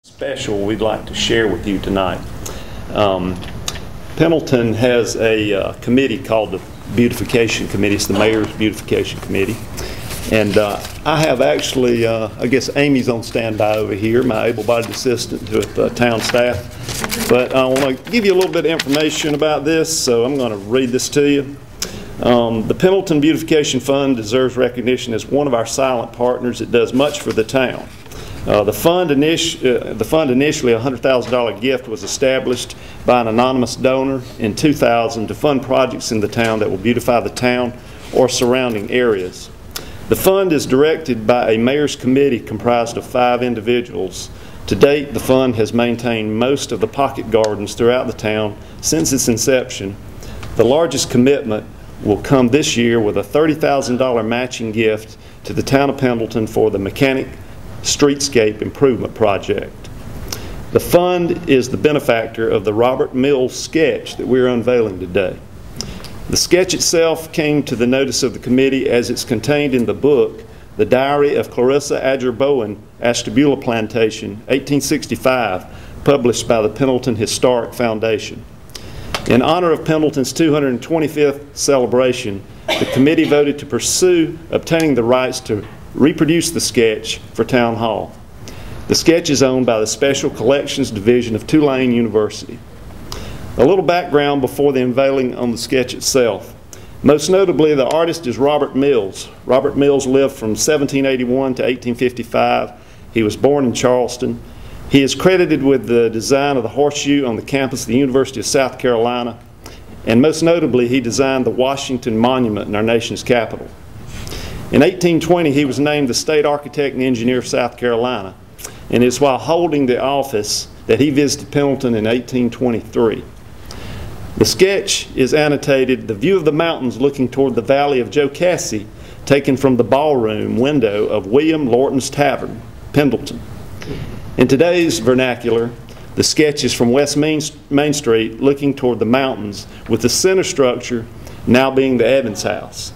Special we'd like to share with you tonight. Pendleton has a committee called the Beautification Committee. It's the Mayor's Beautification Committee. And I have actually, I guess Amy's on standby over here, my able-bodied assistant with town staff. But I want to give you a little bit of information about this, so I'm going to read this to you. The Pendleton Beautification Fund deserves recognition as one of our silent partners. It does much for the town. The fund initially, a $100,000 gift, was established by an anonymous donor in 2000 to fund projects in the town that will beautify the town or surrounding areas. The fund is directed by a mayor's committee comprised of 5 individuals. To date, the fund has maintained most of the pocket gardens throughout the town since its inception. The largest commitment will come this year with a $30,000 matching gift to the town of Pendleton for the Mechanic Streetscape Improvement Project. The fund is the benefactor of the Robert Mills sketch that we're unveiling today. The sketch itself came to the notice of the committee as it's contained in the book, The Diary of Clarissa Adger Bowen, Ashtabula Plantation, 1865, published by the Pendleton Historic Foundation. In honor of Pendleton's 225th celebration, the committee voted to pursue obtaining the rights to reproduce the sketch for Town Hall. The sketch is owned by the Special Collections Division of Tulane University. A little background before the unveiling on the sketch itself. Most notably, the artist is Robert Mills. Robert Mills lived from 1781 to 1855. He was born in Charleston. He is credited with the design of the horseshoe on the campus of the University of South Carolina. And most notably, he designed the Washington Monument in our nation's capital. In 1820, he was named the State Architect and Engineer of South Carolina, and it's while holding the office that he visited Pendleton in 1823. The sketch is annotated, "The view of the mountains looking toward the valley of Jocassee, taken from the ballroom window of William Lorton's Tavern, Pendleton." In today's vernacular, the sketch is from West Main Street looking toward the mountains, with the center structure now being the Evans House.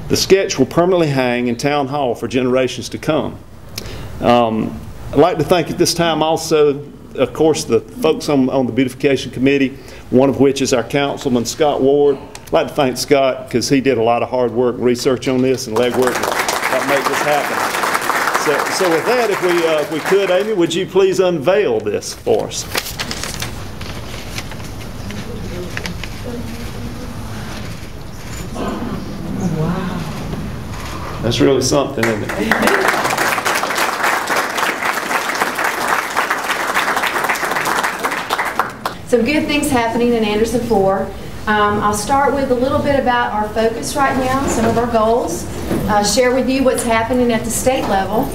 The sketch will permanently hang in Town Hall for generations to come. I'd like to thank at this time also, of course, the folks on the Beautification Committee, one of which is our Councilman Scott Ward. I'd like to thank Scott because he did a lot of hard work and research on this and legwork to make this happen. So with that, if we could, Amy, would you please unveil this for us? That's really something, isn't it? Some good things happening in Anderson 4. I'll start with a little bit about our focus right now, some of our goals, share with you what's happening at the state level,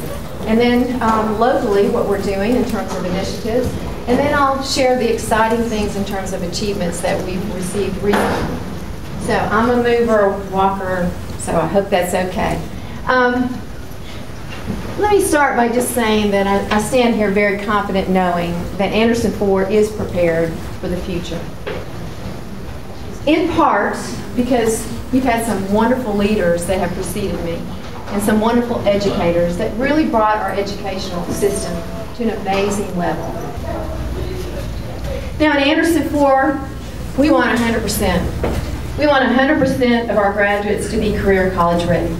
and then locally what we're doing in terms of initiatives, and then I'll share the exciting things in terms of achievements that we've received recently. So I'm a mover, walker, so I hope that's okay. Let me start by just saying that I stand here very confident knowing that Anderson 4 is prepared for the future. In part because we've had some wonderful leaders that have preceded me and some wonderful educators that really brought our educational system to an amazing level. Now in Anderson 4, we want 100%. We want 100% of our graduates to be career college ready.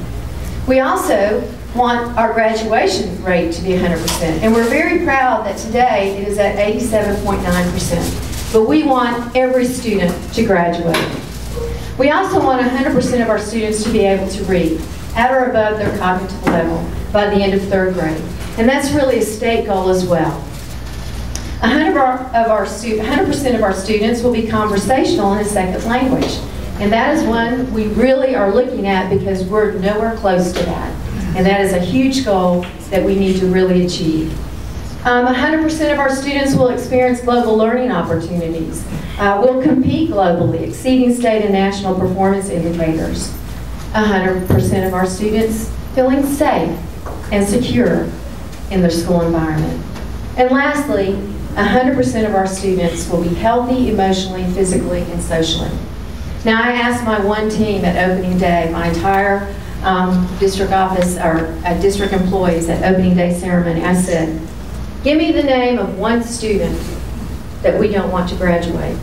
We also want our graduation rate to be 100%, and we're very proud that today it is at 87.9%, but we want every student to graduate. We also want 100% of our students to be able to read at or above their cognitive level by the end of 3rd grade, and that's really a state goal as well. 100% of our students will be conversational in a second language, and that is one we really are looking at because we're nowhere close to that. And that is a huge goal that we need to really achieve. 100% of our students will experience global learning opportunities. We'll compete globally, exceeding state and national performance indicators. 100% of our students feeling safe and secure in their school environment. And lastly, 100% of our students will be healthy emotionally, physically, and socially. Now I asked my one team at opening day, my entire district office, or district employees at opening day ceremony, I said, Give me the name of one student that we don't want to graduate.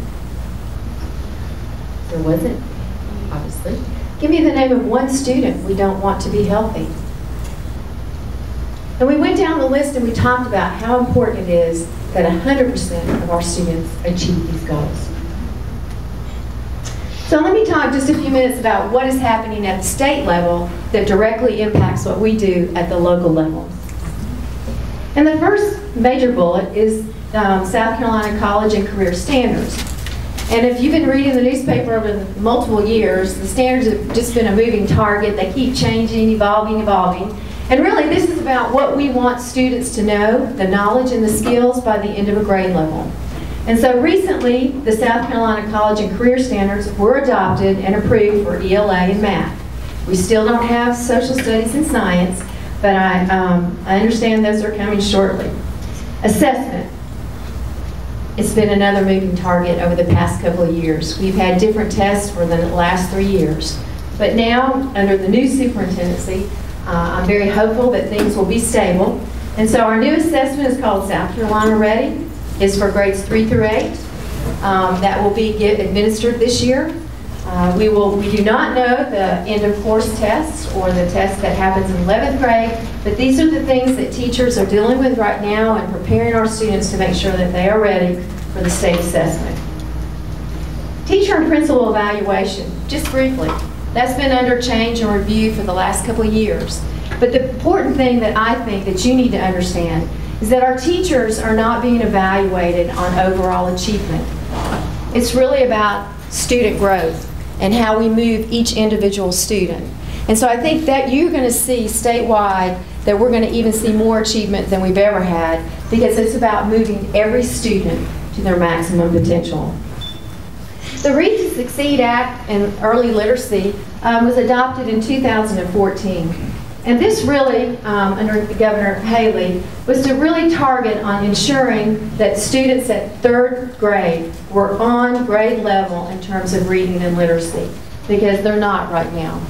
There wasn't, obviously. Give me the name of one student we don't want to be healthy. And we went down the list and we talked about how important it is that 100% of our students achieve these goals. So let me talk just a few minutes about what is happening at the state level that directly impacts what we do at the local level. And the first major bullet is South Carolina College and Career Standards. And if you've been reading the newspaper over multiple years, the standards have just been a moving target. They keep changing, evolving. And really, this is about what we want students to know, the knowledge and the skills by the end of a grade level. And so recently, the South Carolina College and Career Standards were adopted and approved for ELA and math. We still don't have social studies and science, but I understand those are coming shortly. Assessment. It's been another moving target over the past couple of years. We've had different tests for the last 3 years. But now, under the new superintendency, I'm very hopeful that things will be stable. And so our new assessment is called South Carolina Ready. It's for grades 3 through 8. That will be administered this year. We do not know the end of course tests or the test that happens in 11th grade, but these are the things that teachers are dealing with right now and preparing our students to make sure that they are ready for the state assessment. Teacher and principal evaluation, just briefly. That's been under change and review for the last couple of years. But the important thing that I think that you need to understand is that our teachers are not being evaluated on overall achievement. It's really about student growth and how we move each individual student. And so I think that you're going to see statewide that we're going to even see more achievement than we've ever had, because it's about moving every student to their maximum potential. The Read to Succeed Act and Early Literacy was adopted in 2014. And this really, under Governor Haley, was to really target on ensuring that students at 3rd grade were on grade level in terms of reading and literacy, because they're not right now.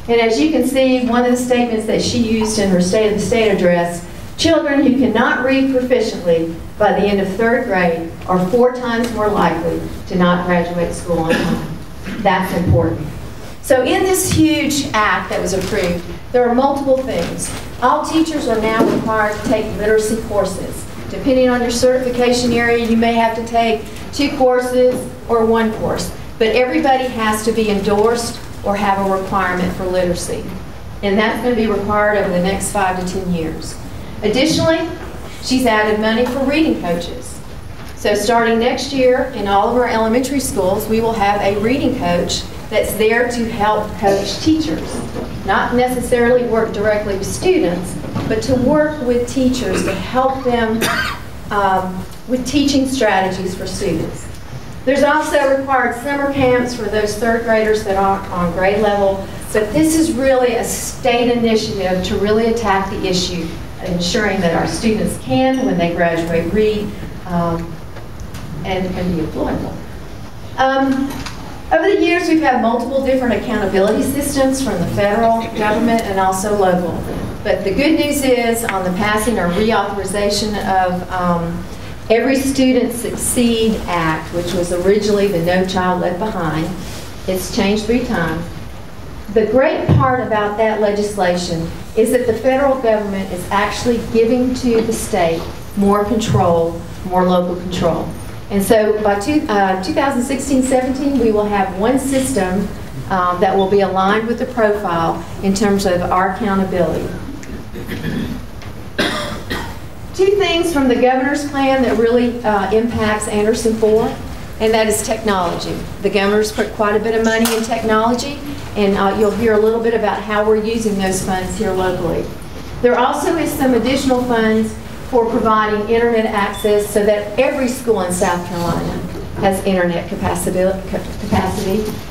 And as you can see, one of the statements that she used in her State of the State address, children who cannot read proficiently by the end of 3rd grade are 4 times more likely to not graduate school on time. That's important. So in this huge act that was approved, there are multiple things. All teachers are now required to take literacy courses. Depending on your certification area, you may have to take 2 courses or 1 course. But everybody has to be endorsed or have a requirement for literacy. And that's going to be required over the next 5 to 10 years. Additionally, she's added money for reading coaches. So starting next year in all of our elementary schools, we will have a reading coach that's there to help coach teachers. Not necessarily work directly with students, but to work with teachers to help them with teaching strategies for students. There's also required summer camps for those 3rd graders that aren't on grade level, but this is really a state initiative to really attack the issue of ensuring that our students can, when they graduate, read and be employable. Over the years, we've had multiple different accountability systems from the federal government and also local. But the good news is, on the passing or reauthorization of Every Student Succeed Act, which was originally the No Child Left Behind, it's changed 3 times. The great part about that legislation is that the federal government is actually giving to the state more control, more local control. And so by 2016-17, we will have one system that will be aligned with the profile in terms of our accountability. 2 things from the governor's plan that really impacts Anderson 4, and that is technology. The governor's put quite a bit of money in technology, and you'll hear a little bit about how we're using those funds here locally. There also is some additional funds for providing internet access so that every school in South Carolina has internet capacity,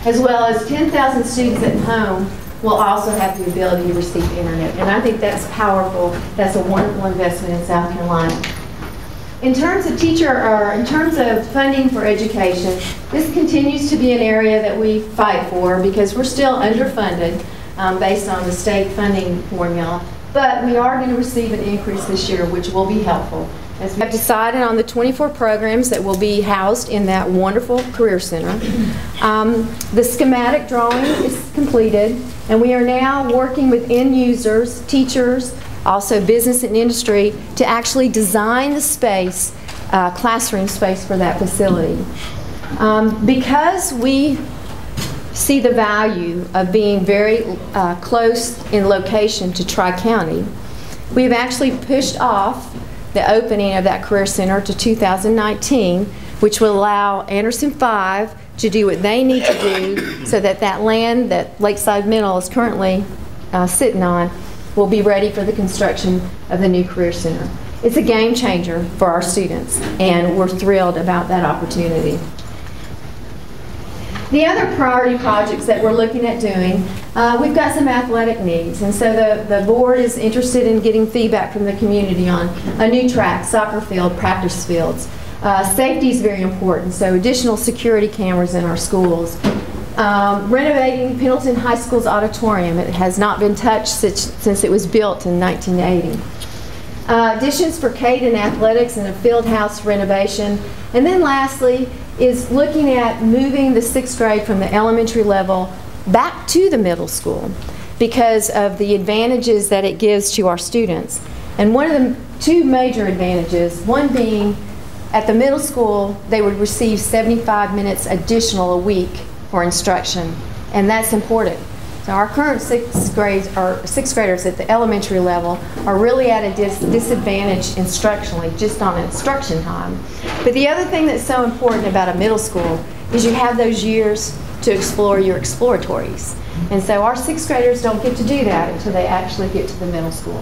as well as 10,000 students at home will also have the ability to receive internet. And I think that's powerful. That's a wonderful investment in South Carolina. In terms of in terms of funding for education, this continues to be an area that we fight for because we're still underfunded based on the state funding formula. But we are going to receive an increase this year, which will be helpful. as we have decided on the 24 programs that will be housed in that wonderful Career Center. The schematic drawing is completed, and we are now working with end users, teachers, also business and industry, to actually design the space, classroom space for that facility. Because we see the value of being very close in location to Tri-County, we have actually pushed off the opening of that Career Center to 2019, which will allow Anderson 5 to do what they need to do so that that land that Lakeside Middle is currently sitting on will be ready for the construction of the new Career Center. It's a game changer for our students, and we're thrilled about that opportunity. The other priority projects that we're looking at doing, we've got some athletic needs, and so the board is interested in getting feedback from the community on a new track, soccer field, practice fields. Safety is very important, so additional security cameras in our schools. Renovating Pendleton High School's auditorium. It has not been touched since it was built in 1980. Additions for Caden athletics and a field house renovation. And then lastly is looking at moving the 6th grade from the elementary level back to the middle school because of the advantages that it gives to our students. And one of the two major advantages, one being at the middle school they would receive 75 minutes additional a week for instruction, and that's important. So our current 6th graders at the elementary level are really at a disadvantage instructionally, just on instruction time. But the other thing that's so important about a middle school is you have those years to explore your exploratories. And so our 6th graders don't get to do that until they actually get to the middle school.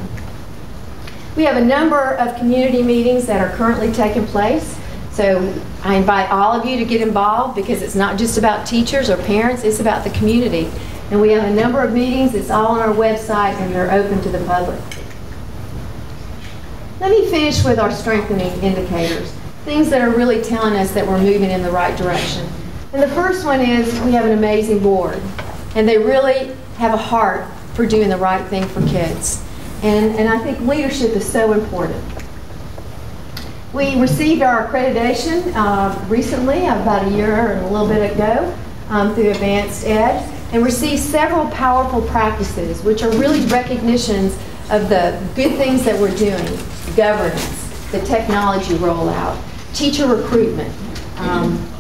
We have a number of community meetings that are currently taking place. So I invite all of you to get involved because it's not just about teachers or parents, it's about the community. And we have a number of meetings, it's all on our website and they're open to the public. Let me finish with our strengthening indicators, things that are really telling us that we're moving in the right direction. And the first one is we have an amazing board, and they really have a heart for doing the right thing for kids. And I think leadership is so important. We received our accreditation recently, about a year and a little bit ago, through Advanced Ed, and received several powerful practices, which are really recognitions of the good things that we're doing: governance, the technology rollout, teacher recruitment,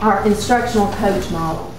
our instructional coach model.